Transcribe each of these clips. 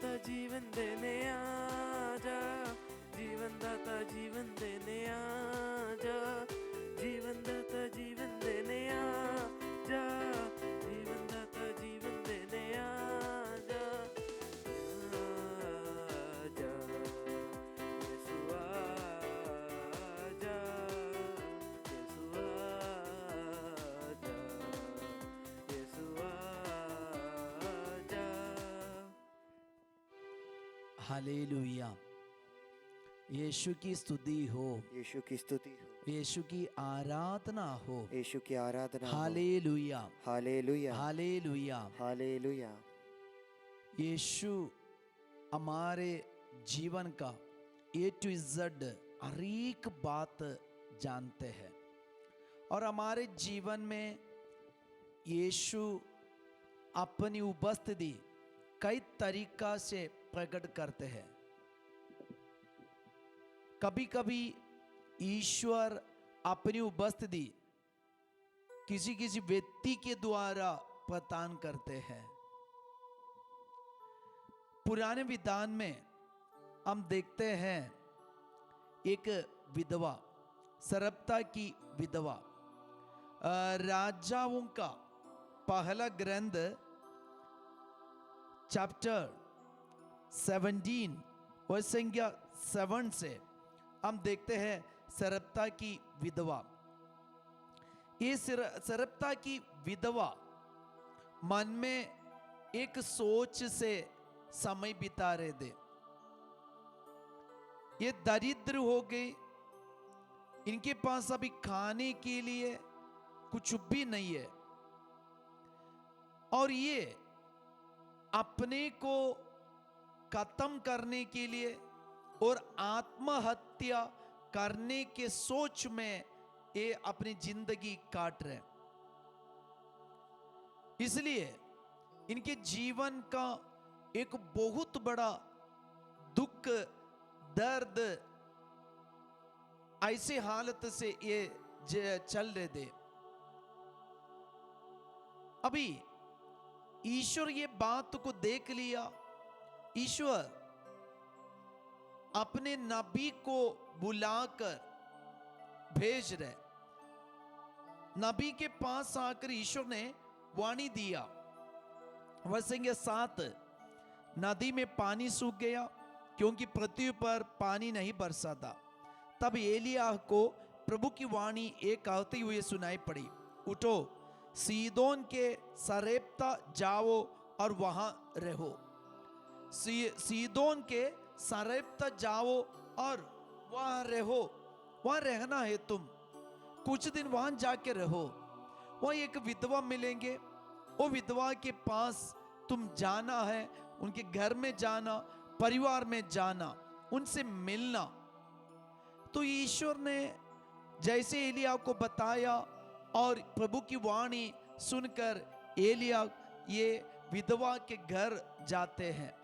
दाता जीवन देने आजा, जीवन दाता जीवन देने आजा, जीवन दाता जीवन देने आजा, जीवन दाता जीवन देने आजा, आजा यीशु आजा, यीशु आजा, यीशु आजा। हालेलुया। यीशु की स्तुति हो, यीशु की स्तुति हो, यीशु की आराधना हो। यीशु की आराधना हो। Hallelujah, hallelujah, hallelujah. हालेलुया। यीशु हमारे जीवन का ए टू जेड हर एक बात जानते हैं और हमारे जीवन में यीशु अपनी उपस्थिति कई तरीका से प्रकट करते हैं। कभी कभी ईश्वर अपनी उपस्थिति किसी किसी व्यक्ति के द्वारा प्रदान करते हैं। पुराने विधान में हम देखते हैं एक विधवा, सरप्ता की विधवा, राजाओं का पहला ग्रंथ चैप्टर 17 और संख्या 7 से हम देखते हैं सरप्ता की विधवा। ये सरप्ता की विधवा मन में एक सोच से समय बिता रहे थे। ये दरिद्र हो गए, इनके पास अभी खाने के लिए कुछ भी नहीं है और ये अपने को खत्म करने के लिए और आत्महत्या करने के सोच में ये अपनी जिंदगी काट रहे। इसलिए इनके जीवन का एक बहुत बड़ा दुख, दर्द, ऐसे हालत से ये चल रहे थे। अभी ईश्वर ये बात को देख लिया। ईश्वर अपने नबी को बुलाकर भेज रहे। नबी के पास आकर ईश्वर ने वाणी दिया, वह 7 नदी में पानी सूख गया क्योंकि पृथ्वी पर पानी नहीं बरसा था। तब एलिय्याह को प्रभु की वाणी एक कहते हुए सुनाई पड़ी, उठो सीदोन के सरेप्ता जाओ और वहां रहो। सीदोन के सरेप्ता जाओ और वहां रहो। वहां रहना है, तुम कुछ दिन वहां जाके रहो। वहां एक विधवा मिलेंगे, वो विधवा के पास तुम जाना है, उनके घर में जाना, परिवार में जाना, उनसे मिलना। तो ईश्वर ने जैसे एलिय्याह को बताया और प्रभु की वाणी सुनकर एलिय्याह ये विधवा के घर जाते हैं।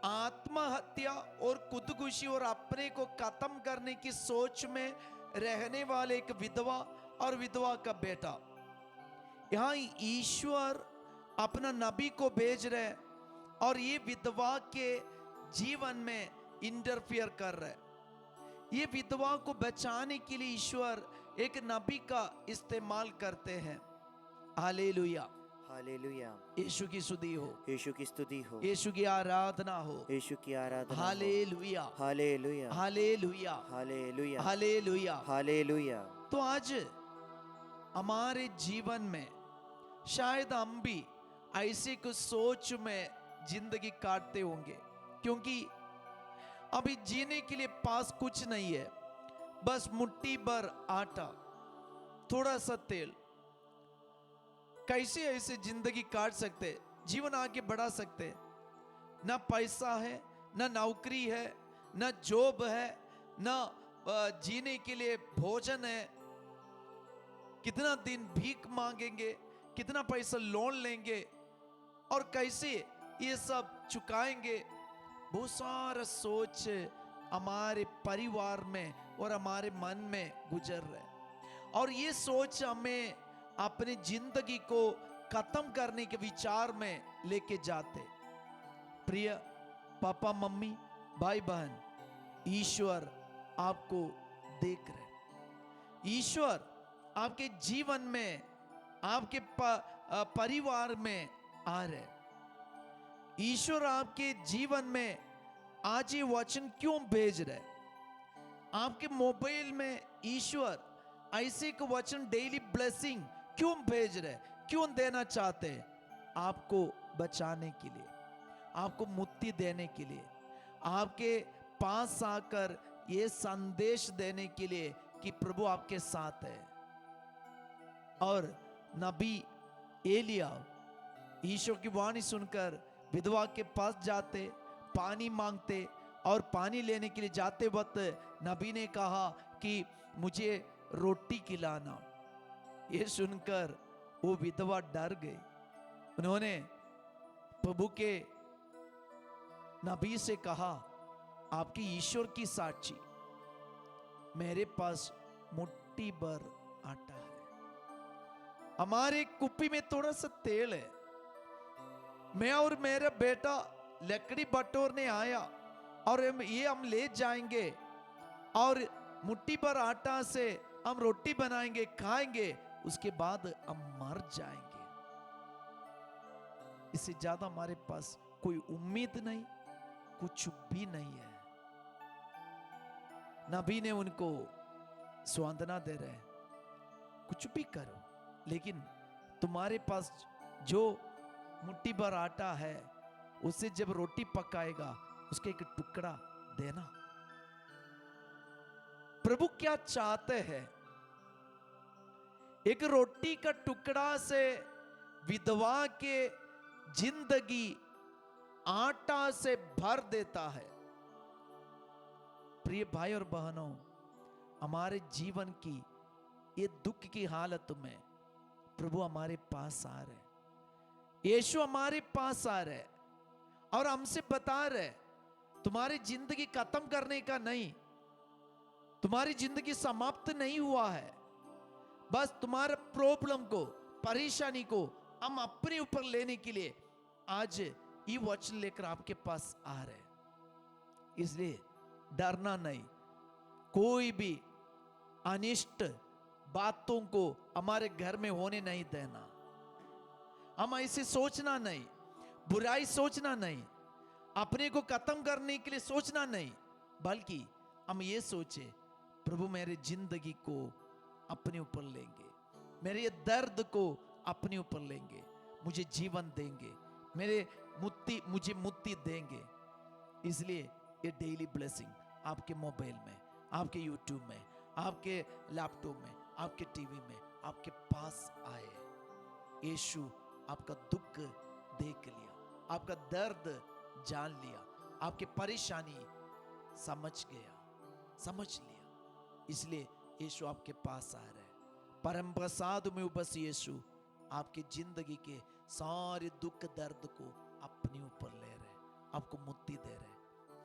आत्महत्या और खुदकुशी और अपने को खत्म करने की सोच में रहने वाले एक विधवा और विधवा का बेटा, यहां ईश्वर अपना नबी को भेज रहे और ये विधवा के जीवन में इंटरफियर कर रहे। ये विधवा को बचाने के लिए ईश्वर एक नबी का इस्तेमाल करते हैं। Hallelujah, hallelujah. यीशु की स्तुति हो, यीशु की स्तुति हो, यीशु की आराधना हो, यीशु की आराधना हो। Hallelujah, hallelujah, hallelujah, hallelujah, hallelujah. Hallelujah. तो आज हमारे जीवन में शायद हम भी ऐसे कुछ सोच में जिंदगी काटते होंगे, क्योंकि अभी जीने के लिए पास कुछ नहीं है, बस मुट्ठी भर आटा, थोड़ा सा तेल। कैसे ऐसे जिंदगी काट सकते, जीवन आगे बढ़ा सकते? ना पैसा है, ना नौकरी है, ना जॉब है, ना जीने के लिए भोजन है। कितना दिन भीख मांगेंगे, कितना पैसा लोन लेंगे और कैसे ये सब चुकाएंगे? बहुत सारा सोच हमारे परिवार में और हमारे मन में गुजर रहे, और ये सोच हमें अपनी जिंदगी को खत्म करने के विचार में लेके जाते। प्रिय पापा मम्मी भाई बहन, ईश्वर आपको देख रहे। ईश्वर आपके जीवन में, आपके परिवार में आ रहे। ईश्वर आपके जीवन में आज ये वचन क्यों भेज रहे? आपके मोबाइल में ईश्वर ऐसे को वचन डेली ब्लेसिंग क्यों भेज रहे, क्यों देना चाहते हैं? आपको बचाने के लिए, आपको मुक्ति देने के लिए, आपके पास आकर ये संदेश देने के लिए कि प्रभु आपके साथ है। और नबी एलिया ईश्वर की वाणी सुनकर विधवा के पास जाते, पानी मांगते, और पानी लेने के लिए जाते वक्त नबी ने कहा कि मुझे रोटी खिलाना। ये सुनकर वो विधवा डर गई। उन्होंने प्रभु के नबी से कहा, आपके ईश्वर की साक्षी, मेरे पास मुट्ठी भर आटा है, हमारे कुप्पी में थोड़ा सा तेल है, मैं और मेरा बेटा लकड़ी बटोरने आया और ये हम ले जाएंगे और मुट्ठी भर आटा से हम रोटी बनाएंगे, खाएंगे, उसके बाद हम मर जाएंगे। इससे ज्यादा हमारे पास कोई उम्मीद नहीं, कुछ भी नहीं है। नबी ने उनको सांत्वना दे रहे, कुछ भी करो, लेकिन तुम्हारे पास जो मुट्ठी भर आटा है उससे जब रोटी पकाएगा उसके एक टुकड़ा देना। प्रभु क्या चाहते हैं? एक रोटी का टुकड़ा से विधवा के जिंदगी आटा से भर देता है। प्रिय भाई और बहनों, हमारे जीवन की ये दुख की हालत में प्रभु हमारे पास आ रहे, यीशु हमारे पास आ रहे और हमसे बता रहे, तुम्हारी जिंदगी खत्म करने का नहीं, तुम्हारी जिंदगी समाप्त नहीं हुआ है, बस तुम्हारे प्रॉब्लम को, परेशानी को हम अपने ऊपर लेने के लिए आज ये वचन लेकर आपके पास आ रहे। इसलिए डरना नहीं, कोई भी अनिष्ट बातों को हमारे घर में होने नहीं देना। हम ऐसे सोचना नहीं, बुराई सोचना नहीं, अपने को खत्म करने के लिए सोचना नहीं, बल्कि हम ये सोचे, प्रभु मेरे जिंदगी को अपने ऊपर लेंगे, मेरे ये दर्द को अपने ऊपर लेंगे, मुझे जीवन देंगे, मुझे मुक्ति देंगे। इसलिए ये डेली ब्लेसिंग आपके मोबाइल में, आपके यूट्यूब में, आपके लैपटॉप में, आपके टीवी में आपके पास आए। यीशु आपका दुख देख लिया, आपका दर्द जान लिया, आपकी परेशानी समझ लिया। इसलिए यीशु आपके पास आ रहा है। परम प्रसाद में उपस्थित यीशु आपकी जिंदगी के सारे दुख दर्द को अपने ऊपर ले रहे, आपको मुक्ति दे रहे।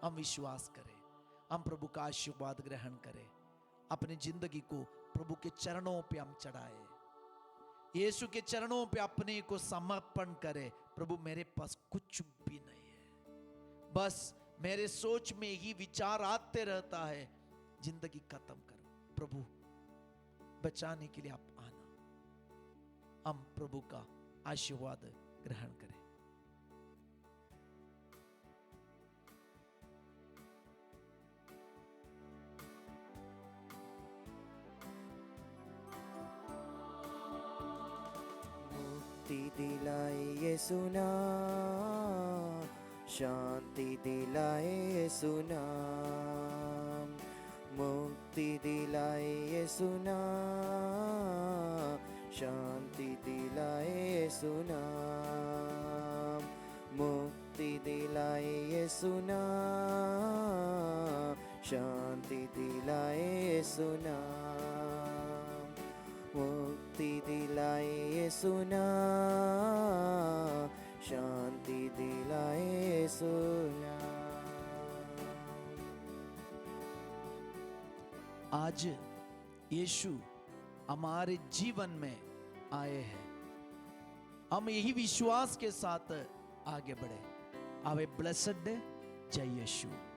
हम विश्वास करें, हम प्रभु का आशीर्वाद ग्रहण करें, अपनी जिंदगी को प्रभु के चरणों पे हम चढ़ाए, यीशु के चरणों पे अपने को समर्पण करें। प्रभु मेरे पास कुछ भी नहीं है, बस मेरे सोच में ही विचार आते रहता है, जिंदगी खत्म करो, प्रभु बचाने के लिए आप आना। हम प्रभु का आशीर्वाद ग्रहण करें। मुक्ति दिलाए यीशु नाम, शांति दिलाए यीशु नाम, मुक्ति दिलाए यीशु नाम, शांति दिलाए यीशु नाम, मुक्ति दिलाए यीशु नाम, शांति दिलाए यीशु नाम, मुक्ति दिलाए यीशु नाम, शांति दिलाए यीशु नाम। आज यीशु हमारे जीवन में आए हैं, हम यही विश्वास के साथ आगे बढ़े। Have a blessed day. Jai Yeshu.